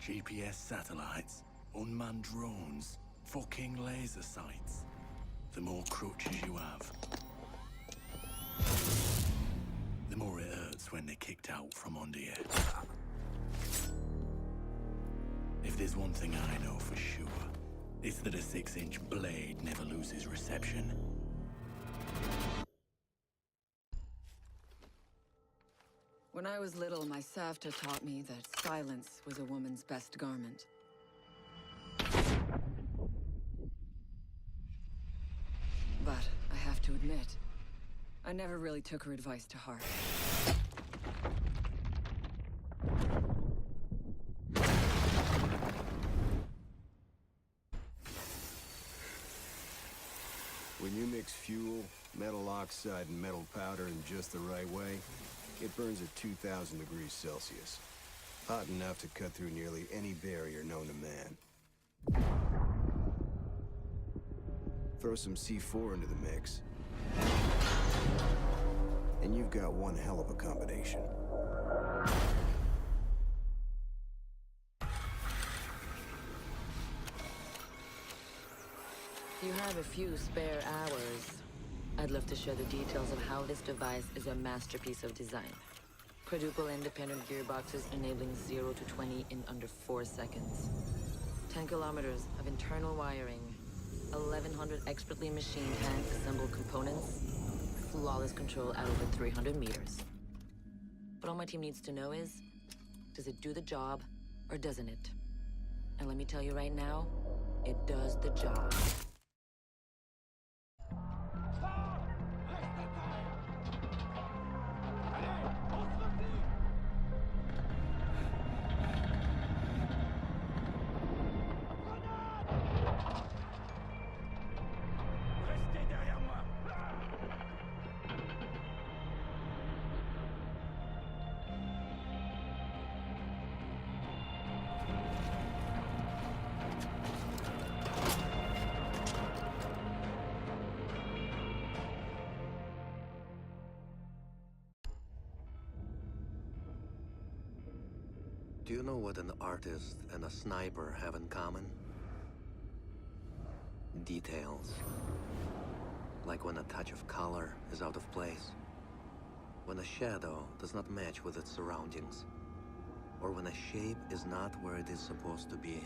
GPS satellites, unmanned drones, fucking laser sights. The more crutches you have, the more it hurts when they're kicked out from under you. If there's one thing I know for sure, it's that a 6-inch blade never loses reception. When I was little, my Savta taught me that silence was a woman's best garment. But I have to admit, I never really took her advice to heart. When you mix fuel, metal oxide, and metal powder in just the right way, it burns at 2,000 degrees Celsius. Hot enough to cut through nearly any barrier known to man. Throw some C4 into the mix, and you've got one hell of a combination. If you have a few spare hours, I'd love to share the details of how this device is a masterpiece of design. Quadruple independent gearboxes enabling 0 to 20 in under 4 seconds. 10 kilometers of internal wiring, 1,100 expertly machined hand-assembled components, flawless control at over 300 meters. What all my team needs to know is, does it do the job, or doesn't it? And let me tell you right now, it does the job. Do you know what an artist and a sniper have in common? Details. Like when a touch of color is out of place. When a shadow does not match with its surroundings. Or when a shape is not where it is supposed to be.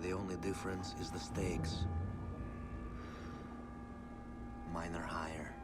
The only difference is the stakes. Mine are higher.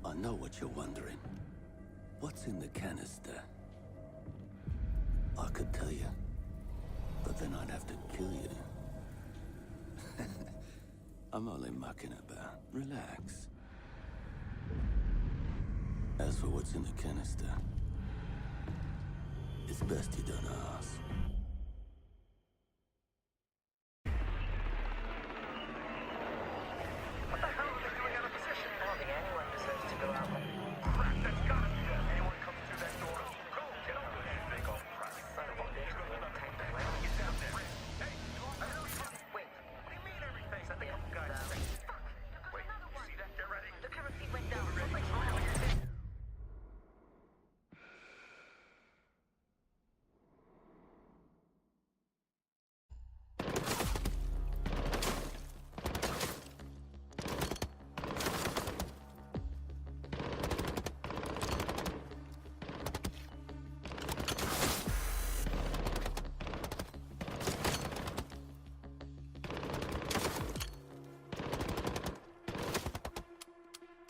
I know what you're wondering. What's in the canister? I could tell you, but then I'd have to kill you. I'm only mucking about. Relax. As for what's in the canister, it's best you don't ask. What the hell are they doing out of position? I don't think anyone deserves to go out. Crap, that's gotta be it. Anyone comes through that door, go, get over there. Big old crap. Son of a bitch, the type of way. Get down there. Hey, wait, what do you mean everything? Is that the couple guys? Fuck. Wait, you see that? Get ready. The camera feed went down. Like,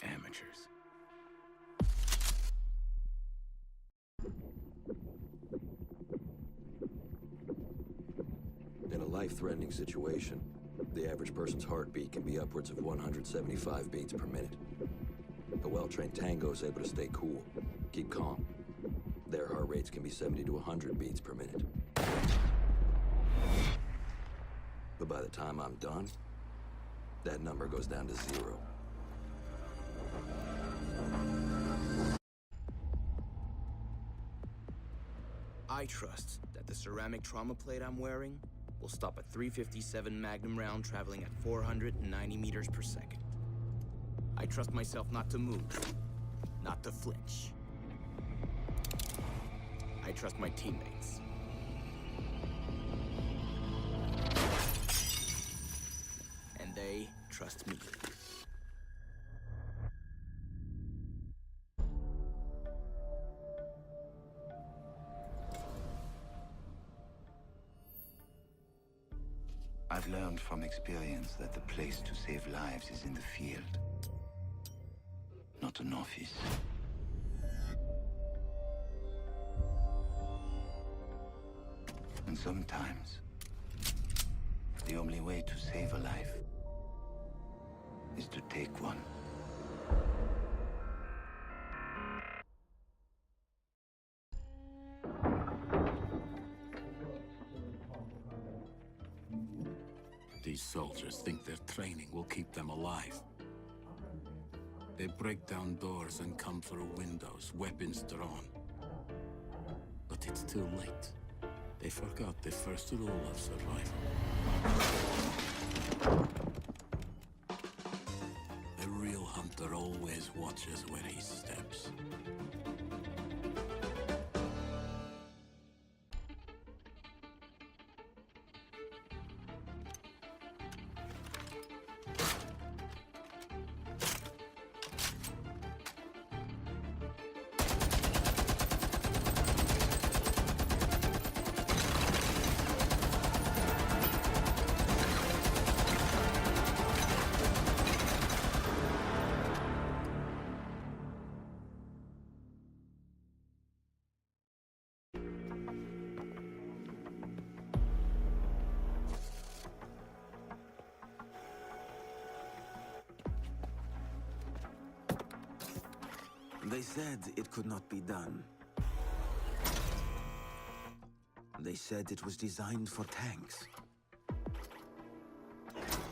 Amateurs. In a life-threatening situation, the average person's heartbeat can be upwards of 175 beats per minute. A well-trained tango is able to stay cool, keep calm. Their heart rates can be 70 to 100 beats per minute. But by the time I'm done, that number goes down to 0. I trust that the ceramic trauma plate I'm wearing will stop a .357 Magnum round traveling at 490 meters per second. I trust myself not to move, not to flinch. I trust my teammates. And they trust me. I've learned from experience that the place to save lives is in the field, not an office. And sometimes, the only way to save a life is to take one. These soldiers think their training will keep them alive. They break down doors and come through windows, weapons drawn. But it's too late. They forgot the first rule of survival. The real hunter always watches where he steps. They said it could not be done. They said it was designed for tanks.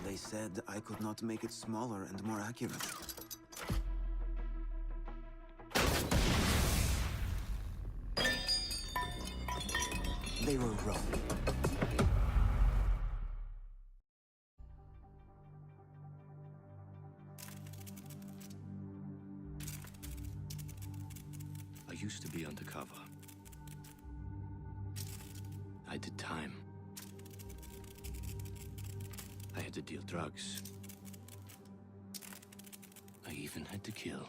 They said I could not make it smaller and more accurate. They were wrong. I used to be undercover. I did time. I had to deal drugs. I even had to kill.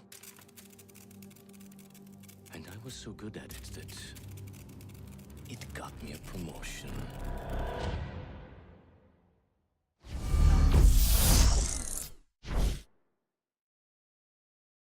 And I was so good at it that it got me a promotion.